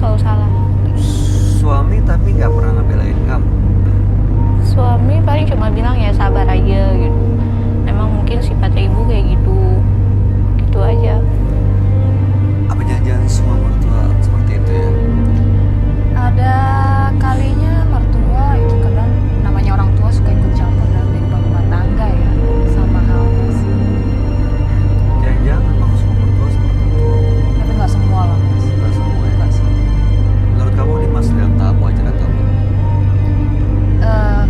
selalu salah. Suami tapi nggak pernah ngebelain kamu. Suami paling cuma bilang ya sabar aja gitu. Emang mungkin sifatnya ibu kayak gitu. Gitu aja. Apa jangan-jangan semua mertua seperti itu ya? Ada kalinya mertua itu kadang namanya orang tua suka ikut campur dalam kehidupan rumah tangga ya, sama halnya sih. Jangan-jangan emang semua mertua seperti itu? Tapi nggak semua lah mas. Nggak semua ya? Nggak semua. Menurut kamu ini masih dalam tahap wajar atau apa?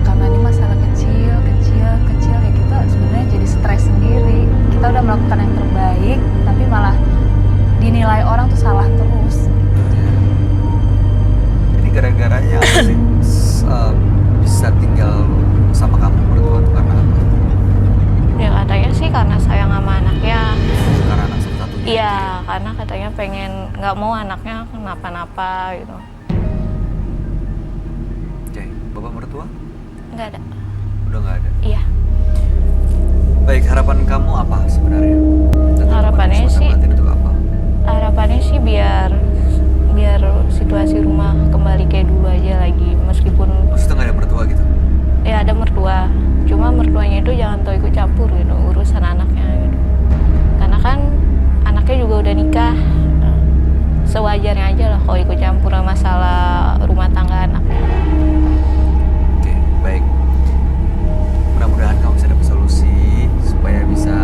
Karena ini masalah kecil ya kita sebenarnya jadi stres sendiri. Kita udah melakukan yang terbaik, tapi malah dinilai orang tuh salah terus. Ini gara-garanya apa sih? Bisa tinggal sama kamu berdua tuh karena apa? Ya katanya sih karena sayang sama anaknya. Karena anak satu-satunya. Iya, karena katanya pengen nggak mau anaknya kenapa-napa gitu. Oke, bapak mertua? Nggak ada. Udah nggak ada. Iya. Baik, harapan kamu apa sebenarnya? Dan Harapannya harapan sih- Suasana itu apa? Harapannya sih biar situasi rumah kembali kayak dulu aja lagi, meskipun Maksudnya nggak ada mertua gitu? ya ada mertua, cuma mertuanya itu jangan tahu ikut campur gitu urusan anaknya gitu. Karena kan anaknya juga udah nikah, sewajarnya aja lah kalau ikut campur masalah rumah tangga anak. Oke, baik. Mudah-mudahan kamu bisa dapat solusi supaya bisa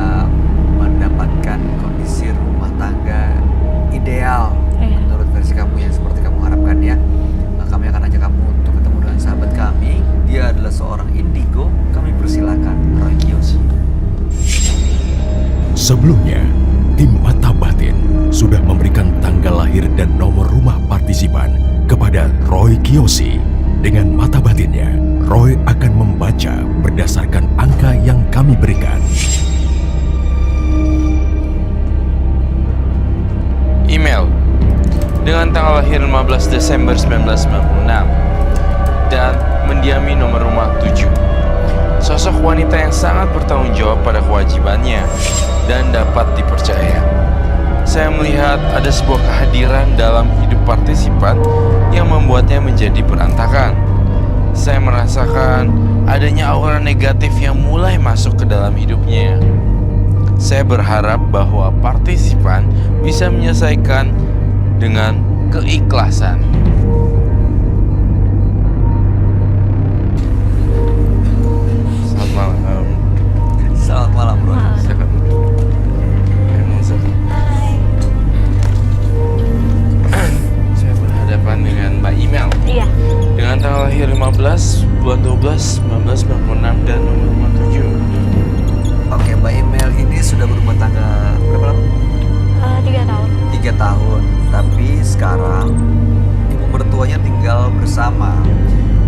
mendapatkan kondisi rumah tangga ideal Iya. menurut versi kamu yang seperti kamu harapkan ya. Nah, kami akan ajak kamu untuk ketemu dengan sahabat kami. Dia adalah seorang indigo. Kami persilakan Roy Kiyoshi. Sebelumnya, tim Mata Batin sudah memberikan tanggal lahir dan nomor rumah partisipan kepada Roy Kiyoshi. Dengan mata batinnya, Roy akan membaca berdasarkan angka yang kami berikan. Email dengan tanggal lahir 15 Desember 1996 dan mendiami nomor rumah 7. Sosok wanita yang sangat bertanggung jawab pada kewajibannya dan dapat dipercaya. Saya melihat ada sebuah kehadiran dalam hidup partisipan yang membuatnya menjadi berantakan. Saya merasakan adanya aura negatif yang mulai masuk ke dalam hidupnya. Saya berharap bahwa partisipan bisa menyelesaikan dengan keikhlasan. Selamat malam. Selamat malam, Roy. Silakan. Saya berhadapan dengan Mbak Email Iya. dengan tanggal lahir 15 bulan 12 1996 dan nomor rumah 7. Oke, Mbak Email ini sudah berumah tangga berapa lama? 3 tahun. 3 tahun. Tapi sekarang ibu mertuanya tinggal bersama.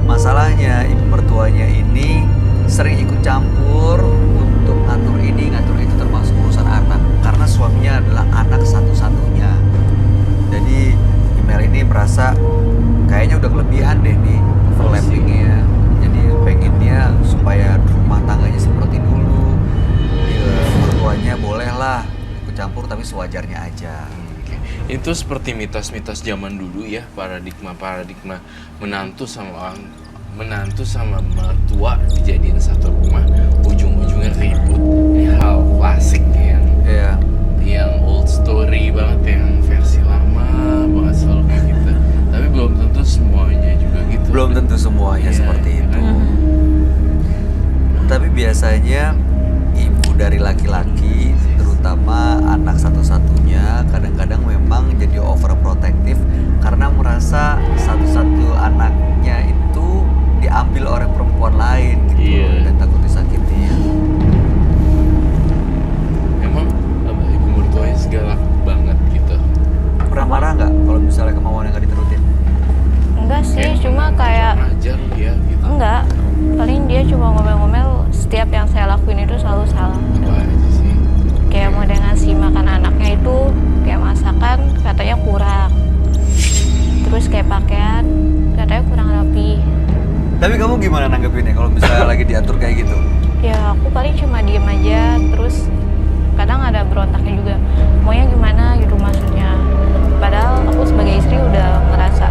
Masalahnya ibu mertuanya ini sering ikut campur untuk ngatur ini, ngatur itu, termasuk urusan anak. Karena suaminya adalah anak satu-satunya. Jadi email ini merasa kayaknya udah kelebihan deh nih overlappingnya. Jadi pengennya supaya rumah tangganya seperti dulu. Mertuanya bolehlah ikut campur tapi sewajarnya aja. Itu seperti mitos-mitos zaman dulu ya, paradigma menantu sama mertua dijadiin satu rumah, ujung-ujungnya ribut. Ini hal klasik Iya. yang old story banget, yang versi lama banget selalu kayak gitu. Tapi belum tentu semuanya juga gitu. Belum tentu semuanya Iya, seperti iya itu. kan? Tapi biasanya ibu dari laki-laki, terutama anak satu-satunya, kadang-kadang memang jadi overprotective karena merasa satu-satu anaknya itu diambil oleh perempuan lain gitu. Iya. Dan takut disakiti. Emang ibu mertuanya segalak banget gitu. Pernah marah nggak kalau misalnya kemauannya nggak diturutin? Enggak sih, cuma kayak ajar ya gitu. enggak. Paling dia cuma ngomel-ngomel, setiap yang saya lakuin itu selalu salah. Apa aja sih? Kayak mau dia ngasih makan anaknya itu, kayak masakan katanya kurang. Terus kayak pakaian katanya kurang rapi. Tapi kamu gimana nanggepinnya kalau misalnya lagi diatur kayak gitu? Ya aku paling cuma diem aja, terus kadang ada berontaknya juga. Maunya gimana gitu maksudnya. Padahal aku sebagai istri udah ngerasa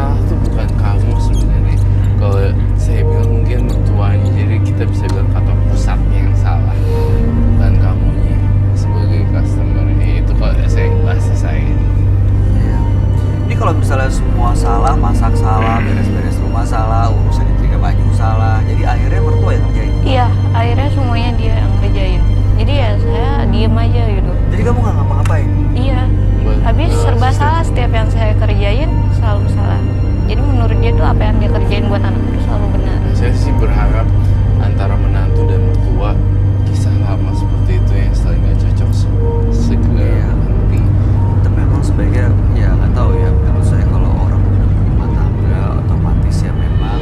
salah tuh bukan kamu sebenarnya. Kalau saya bilang mungkin mertuanya, jadi kita bisa bilang kantor pusatnya yang salah, bukan kamunya sebagai customer. Itu kalau saya bahasa saya. Iya. Ini kalau misalnya semua salah, masak salah, beres-beres rumah salah, urusan nyetrika baju salah, jadi akhirnya mertua yang ngerjain. Iya, akhirnya semuanya dia yang ngerjain. Jadi ya saya diem aja gitu. Jadi kamu nggak ngapa-ngapain? Iya, habis serba salah, setiap yang saya kerjain selalu salah. Jadi menurut dia tuh apa yang dia kerjain buat anak itu selalu benar. Saya sih berharap antara menantu dan mertua kisah lama seperti itu yang saling gak cocok segera Iya. berhenti. Tapi memang sebaiknya ya nggak tahu ya, menurut saya kalau orang udah berumah tangga otomatis ya memang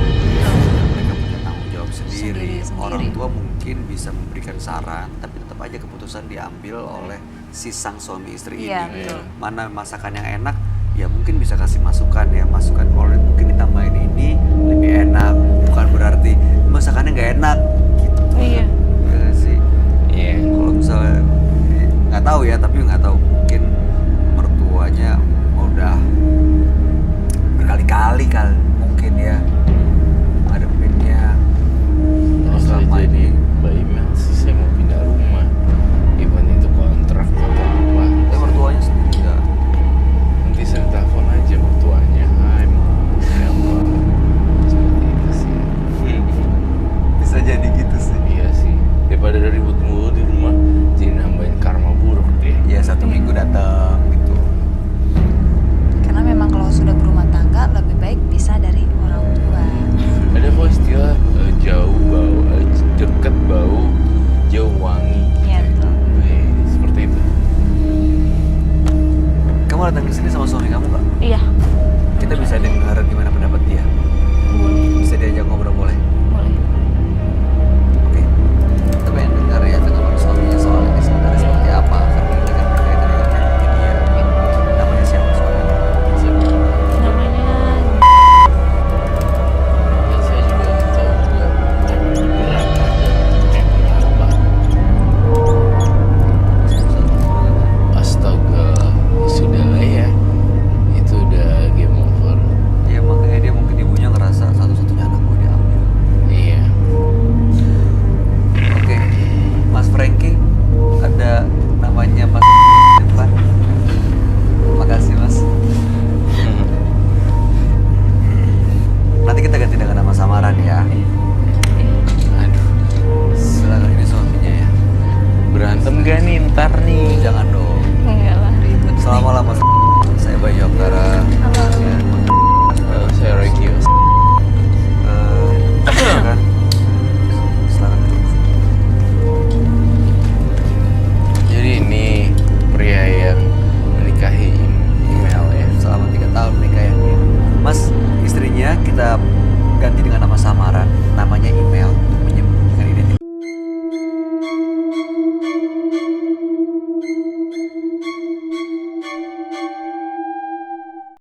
mereka punya tanggung jawab sendiri. Sendiri. Orang tua mungkin bisa memberikan saran, tapi tetap aja keputusan diambil oleh si sang suami istri Iya, ini. betul. Mana masakan yang enak, ya mungkin bisa kasih masukan ya, masukan kalau mungkin ditambahin ini lebih enak, bukan berarti masakannya nggak enak gitu. Iya. Ya nggak sih. Iya. Kalau misalnya nggak tahu ya, tapi nggak tahu mungkin mertuanya udah berkali-kali mungkin ya ngadepinnya Kalau saya selama jadi ini. Mbak Imel sih, saya mau pindah rumah, even itu kontrak atau apa. Ya mertuanya sendiri nggak. Nanti saya telepon aja mertuanya. Hai Ma, kenapa? Seperti itu sih. Bisa jadi gitu sih. Iya sih. Daripada ribut mulu di rumah, jadi nambahin karma buruk deh. Ya 1 minggu datang gitu. Karena memang kalau sudah berumah tangga lebih baik pisah dari orang tua. Ada kok istilah jauh bau, deket bau, jauh wangi. Iya, betul. Seperti itu. Kamu datang ke sini sama suami kamu nggak? Iya, Kita bisa dengar gimana pendapat dia. boleh, Bisa diajak ngobrol boleh? boleh. Oke. Kita pengen dengar ya tanggapan suaminya soal ini sebenarnya seperti apa, karena ini kan berkaitan dengan media. Namanya siapa suaminya? Namanya Dan saya juga ingin tahu juga berapa dan berapa. Astaga, sudah lah ya. Itu udah game over. Ya makanya dia mungkin ibunya ngerasa satu-satunya anak gue diambil. Iya. Oke, Mas Franky, ada namanya Mas di depan. Makasih Mas. Nanti kita ganti dengan nama samaran ya. Aduh, Silakan, ini suaminya ya. berantem gak nih ntar nih? Jangan dong. enggak lah. Selamat malam Mas. Saya Bayu Oktara. Ya, Saya Roy Kios. silakan. Silakan duduk. Jadi ini pria yang menikahi Imel ya. Selama 3 tahun menikah ya. Mas, istrinya kita ganti dengan nama samaran.